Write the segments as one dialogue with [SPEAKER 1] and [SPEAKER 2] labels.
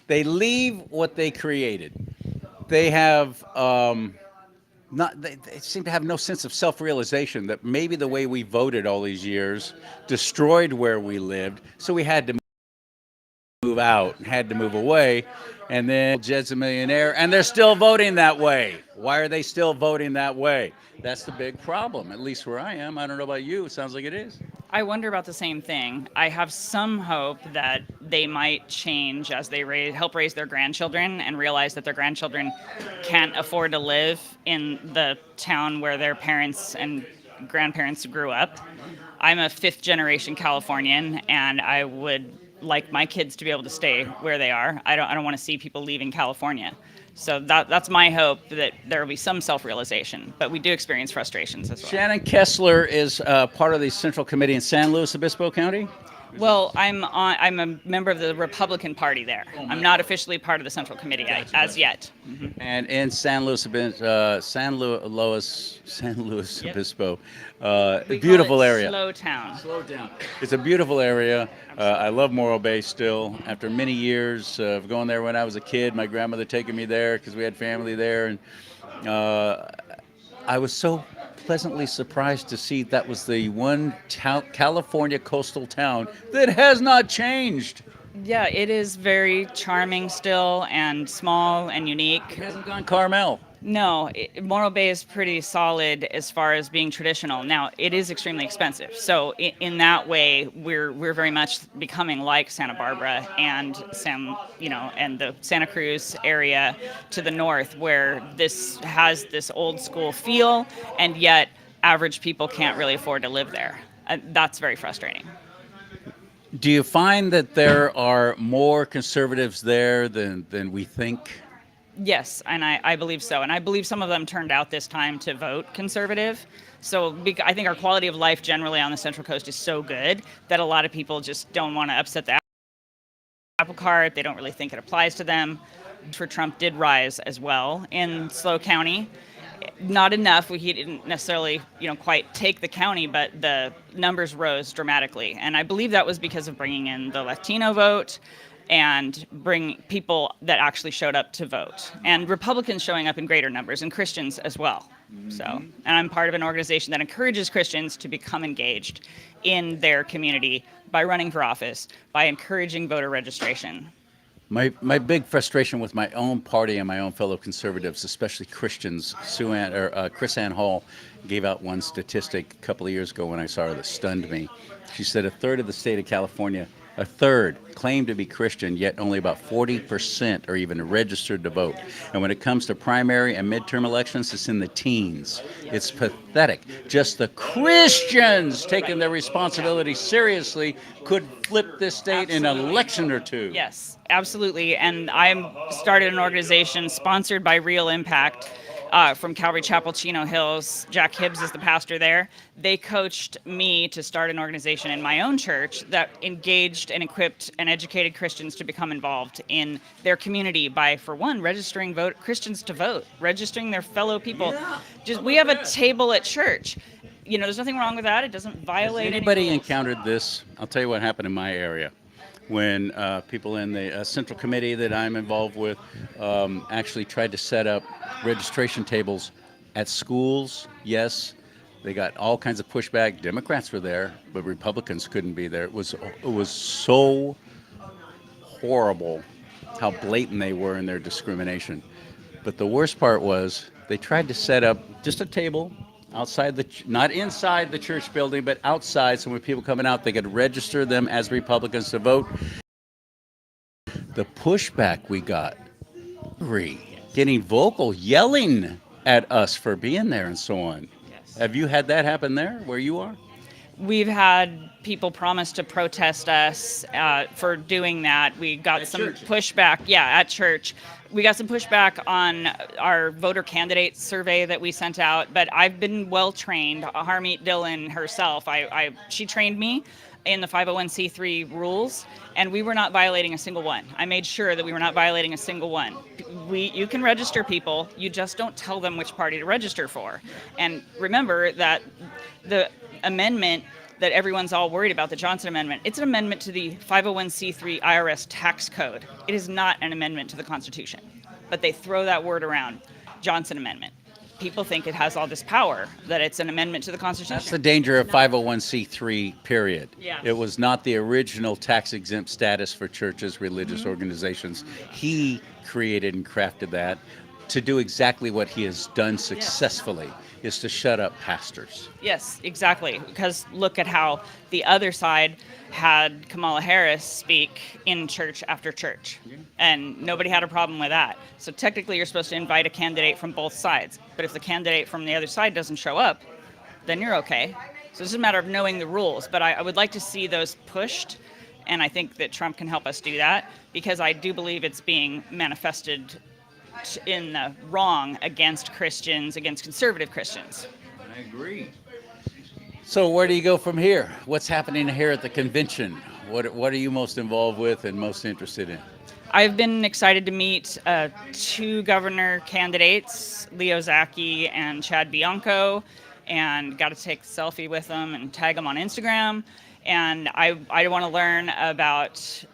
[SPEAKER 1] They leave what they created. They have not. They seem to have no sense of self-realization that maybe the way we voted all these years destroyed where we lived. So we had to move out, had to move away, and then Jed's a millionaire, and they're still voting that way. Why are they still voting that way? That's the big problem, at least where I am. I don't know about you. It sounds like it is.
[SPEAKER 2] I wonder about the same thing. I have some hope that they might change as they help raise their grandchildren and realize that their grandchildren can't afford to live in the town where their parents and grandparents grew up. I'm a fifth generation Californian, and I would like my kids to be able to stay where they are. I don't want to see people leaving California. So that's my hope, that there will be some self-realization, but we do experience frustrations as well.
[SPEAKER 1] Shannon Kessler is part of the Central Committee in San Luis Obispo County.
[SPEAKER 2] Well, I'm a member of the Republican Party there. I'm not officially part of the Central Committee as yet.
[SPEAKER 1] And in San Luis
[SPEAKER 2] Yep.
[SPEAKER 1] Obispo,
[SPEAKER 2] We call
[SPEAKER 1] beautiful
[SPEAKER 2] it
[SPEAKER 1] area.
[SPEAKER 2] Slow town.
[SPEAKER 1] Slow down. It's a beautiful area. I love Morro Bay still. After many years of going there when I was a kid, my grandmother taking me there because we had family there, and I was so pleasantly surprised to see that was the one California coastal town that has not changed.
[SPEAKER 2] Yeah, it is very charming still and small and unique.
[SPEAKER 1] It hasn't gone Carmel.
[SPEAKER 2] No, Morro Bay is pretty solid as far as being traditional. Now, it is extremely expensive. So in that way, we're very much becoming like Santa Barbara and and the Santa Cruz area to the north, where this has this old school feel, and yet average people can't really afford to live there. That's very frustrating.
[SPEAKER 1] Do you find that there are more conservatives there than we think?
[SPEAKER 2] Yes, and I believe so. And I believe some of them turned out this time to vote conservative. So I think our quality of life generally on the Central Coast is so good that a lot of people just don't want to upset the apple cart. They don't really think it applies to them. For Trump did rise as well in SLO County. Not enough. He didn't necessarily, quite take the county, but the numbers rose dramatically. And I believe that was because of bringing in the Latino vote and bring people that actually showed up to vote, and Republicans showing up in greater numbers, and Christians as well. So, and I'm part of an organization that encourages Christians to become engaged in their community by running for office, by encouraging voter registration.
[SPEAKER 1] My big frustration with my own party and my own fellow conservatives, especially Christians, Chris Ann Hall gave out one statistic a couple of years ago when I saw her that stunned me. She said a third of the state of California, a third, claim to be Christian, yet only about 40% are even registered to vote. And when it comes to primary and midterm elections, it's in the teens. It's pathetic. Just the Christians taking their responsibility seriously could flip this state in an election or two.
[SPEAKER 2] Yes, absolutely. And I started an organization sponsored by Real Impact from Calvary Chapel, Chino Hills. Jack Hibbs is the pastor there. They coached me to start an organization in my own church that engaged and equipped and educated Christians to become involved in their community by, for one, registering Christians to vote, registering their fellow people. Yeah, we have a table at church. There's nothing wrong with that. It doesn't violate any
[SPEAKER 1] Anybody
[SPEAKER 2] rules.
[SPEAKER 1] encountered this? I'll tell you what happened in my area. When people in the central committee that I'm involved with actually tried to set up registration tables at schools. Yes, they got all kinds of pushback. Democrats were there, but Republicans couldn't be there. It was so horrible how blatant they were in their discrimination. But the worst part was they tried to set up just a table outside not inside the church building, but outside, so when people coming out, they could register them as Republicans to vote. The pushback we got, getting vocal, yelling at us for being there and so on.
[SPEAKER 2] Yes.
[SPEAKER 1] Have you had that happen there where you are?
[SPEAKER 2] We've had people promise to protest us for doing that. We got
[SPEAKER 1] At
[SPEAKER 2] some
[SPEAKER 1] church?
[SPEAKER 2] pushback. Yeah, at church. We got some pushback on our voter candidate survey that we sent out, but I've been well trained. Harmeet Dillon herself, she trained me in the 501c3 rules, and we were not violating a single one. I made sure that we were not violating a single one. You can register people, you just don't tell them which party to register for. And remember that the amendment that everyone's all worried about, the Johnson Amendment. It's an amendment to the 501c3 IRS tax code. It is not an amendment to the Constitution. But they throw that word around, Johnson Amendment. People think it has all this power, that it's an amendment to the Constitution.
[SPEAKER 1] That's the danger of 501c3, period.
[SPEAKER 2] Yeah.
[SPEAKER 1] It was not the original tax-exempt status for churches, religious organizations. He created and crafted that to do exactly what he has done successfully, is to shut up pastors.
[SPEAKER 2] Yes, exactly. Because look at how the other side had Kamala Harris speak in church after church, and nobody had a problem with that. So technically, you're supposed to invite a candidate from both sides. But if the candidate from the other side doesn't show up, then you're okay. So it's a matter of knowing the rules. But I would like to see those pushed, and I think that Trump can help us do that, because I do believe it's being manifested in the wrong against Christians, against conservative Christians.
[SPEAKER 1] I agree. So where do you go from here? What's happening here at the convention? What are you most involved with and most interested in?
[SPEAKER 2] I've been excited to meet 2 governor candidates, Leo Zaki and Chad Bianco, and got to take a selfie with them and tag them on Instagram. And I want to learn about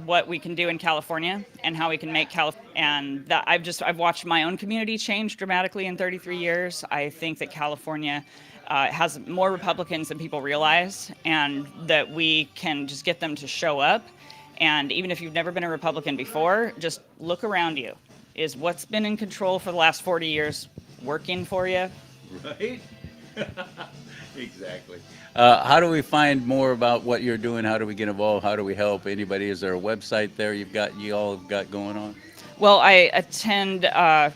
[SPEAKER 2] what we can do in California and how we can make California, and that I've watched my own community change dramatically in 33 years. I think that California has more Republicans than people realize, and that we can just get them to show up. And even if you've never been a Republican before, just look around you. Is what's been in control for the last 40 years working for you?
[SPEAKER 1] Right? Exactly. How do we find more about what you're doing? How do we get involved? How do we help anybody? Is there a website there you all have got going on?
[SPEAKER 2] Well, I attend a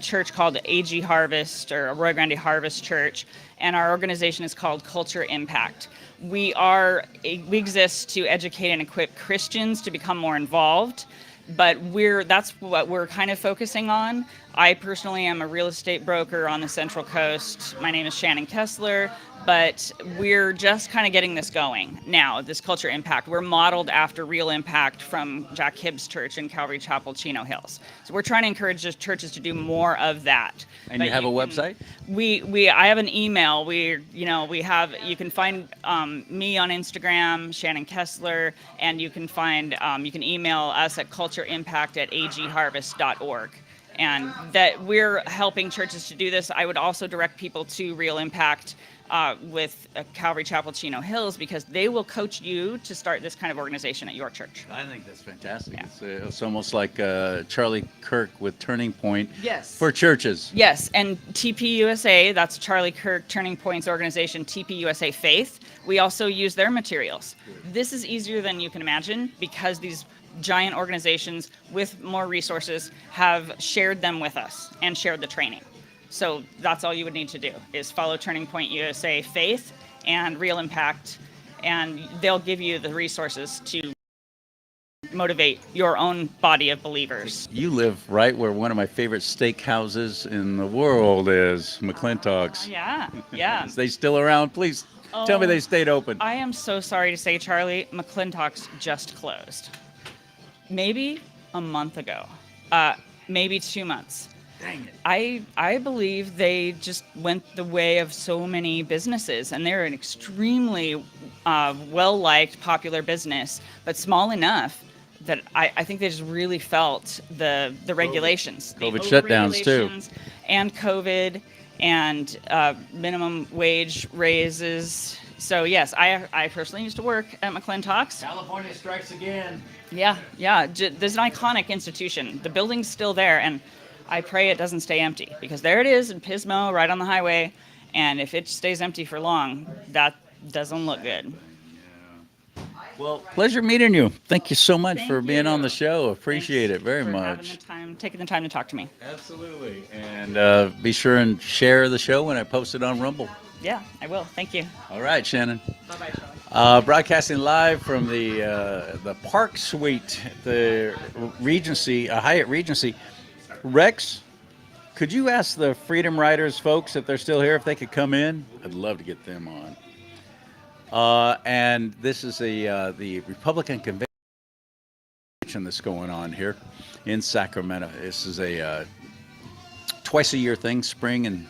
[SPEAKER 2] church called AG Harvest, or Arroyo Grande Harvest Church, and our organization is called Culture Impact. We exist to educate and equip Christians to become more involved, but that's what we're kind of focusing on. I personally am a real estate broker on the Central Coast. My name is Shannon Kessler, but we're just kind of getting this going now, this Culture Impact. We're modeled after Real Impact from Jack Hibbs Church in Calvary Chapel, Chino Hills. So we're trying to encourage the churches to do more of that.
[SPEAKER 1] And you have a website?
[SPEAKER 2] I have an email. You can find me on Instagram, Shannon Kessler, and you can email us at cultureimpact@agharvest.org. And that we're helping churches to do this. I would also direct people to Real Impact with Calvary Chapel, Chino Hills, because they will coach you to start this kind of organization at your church.
[SPEAKER 1] I think that's fantastic.
[SPEAKER 2] Yeah.
[SPEAKER 1] It's almost like Charlie Kirk with Turning Point.
[SPEAKER 2] Yes.
[SPEAKER 1] For churches.
[SPEAKER 2] Yes, and TPUSA, that's Charlie Kirk Turning Point's organization, TPUSA Faith. We also use their materials. This is easier than you can imagine, because these giant organizations with more resources have shared them with us and shared the training. So that's all you would need to do, is follow Turning Point USA Faith and Real Impact, and they'll give you the resources to motivate your own body of believers.
[SPEAKER 1] You live right where one of my favorite steakhouses in the world is, McClintock's.
[SPEAKER 2] Yeah, yeah.
[SPEAKER 1] Is they still around? Please tell me they stayed open.
[SPEAKER 2] I am so sorry to say, Charlie, McClintock's just closed. Maybe a month ago, maybe 2 months.
[SPEAKER 1] Dang it.
[SPEAKER 2] I believe they just went the way of so many businesses, and they're an extremely well-liked, popular business, but small enough that I think they just really felt the regulations.
[SPEAKER 1] COVID
[SPEAKER 2] the
[SPEAKER 1] shutdowns, too.
[SPEAKER 2] regulations and COVID and minimum wage raises. So yes, I personally used to work at McClintock's.
[SPEAKER 1] California strikes again.
[SPEAKER 2] Yeah. There's an iconic institution. The building's still there, and I pray it doesn't stay empty, because there it is in Pismo, right on the highway, and if it stays empty for long, that doesn't look good.
[SPEAKER 1] Well, pleasure meeting you. Thank you so much
[SPEAKER 2] Thank
[SPEAKER 1] for being
[SPEAKER 2] you.
[SPEAKER 1] on the show. Appreciate
[SPEAKER 2] Thanks
[SPEAKER 1] it very
[SPEAKER 2] for
[SPEAKER 1] much.
[SPEAKER 2] taking the time to talk to me.
[SPEAKER 1] Absolutely. And be sure and share the show when I post it on Rumble.
[SPEAKER 2] Yeah, I will. Thank you.
[SPEAKER 1] All right, Shannon.
[SPEAKER 2] Bye-bye, Charlie.
[SPEAKER 1] Broadcasting live from the Park Suite at the Regency, Hyatt Regency. Rex, could you ask the Freedom Riders folks, if they're still here, if they could come in? I'd love to get them on. And this is the Republican convention that's going on here in Sacramento. This is a twice a year thing, spring and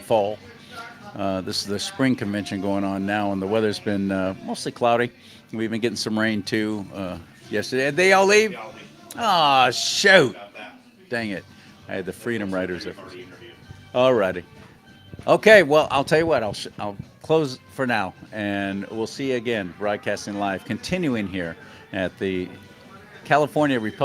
[SPEAKER 1] fall. This is the spring convention going on now, and the weather's been mostly cloudy. We've been getting some rain too yesterday. Did they all leave? Oh, shoot. Dang it. I had the Freedom Riders there. All righty. Okay, well, I'll tell you what. I'll close for now, and we'll see you again, broadcasting live, continuing here at the California Republic.